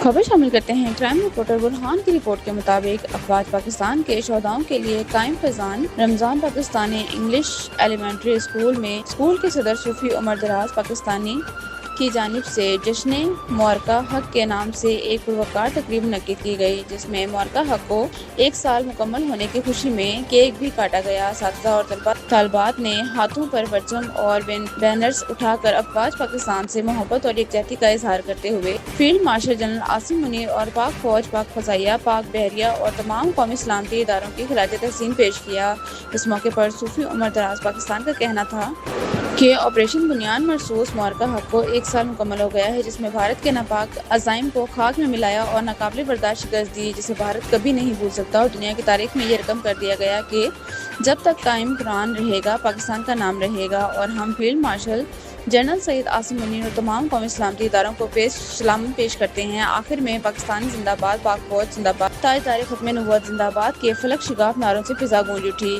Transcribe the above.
خبر شامل کرتے ہیں۔ کرائم رپورٹر برہان کی رپورٹ کے مطابق افواج پاکستان کے شہداؤں کے لیے قائم فیضان رمضان پاکستانی انگلش ایلیمنٹری اسکول میں اسکول کے صدر صوفی عمر دراز پاکستانی کی جانب سے جشن معرکہ حق کے نام سے ایک پروقار تقریب منعقد کی گئی، جس میں معرکہ حق کو 1 سال مکمل ہونے کی خوشی میں کیک بھی کاٹا گیا۔ اساتذہ اور طالبات نے ہاتھوں پر پرچم اور بینرز اٹھا کر افواج پاکستان سے محبت اور یکجہتی کا اظہار کرتے ہوئے field marshal general Asim Munir اور پاک فوج، پاک فضائیہ، پاک بحریہ اور تمام قومی سلامتی اداروں کی خراج تحسین پیش کیا۔ اس موقع پر صوفی عمر دراز پاکستان کا کہنا تھا کہ آپریشن بنیان مرصوص معرکہ حق کو 1 سال مکمل ہو گیا ہے، جس میں بھارت کے ناپاک عزائم کو خاک میں ملایا اور ناقابل برداشت شکست دی، جسے بھارت کبھی نہیں بھول سکتا، اور دنیا کی تاریخ میں یہ رقم کر دیا گیا کہ جب تک قائم قرآن رہے گا پاکستان کا نام رہے گا۔ اور ہم field marshal general Syed Asim Munir اور تمام قومی سلامتی اداروں کو سلام پیش کرتے ہیں۔ آخر میں پاکستان زندہ باد، پاک فوج زندہ باد، تاجدار ختم نبوت زندہ باد کے فلک شگاف نعروں سے فضا گونج اٹھی۔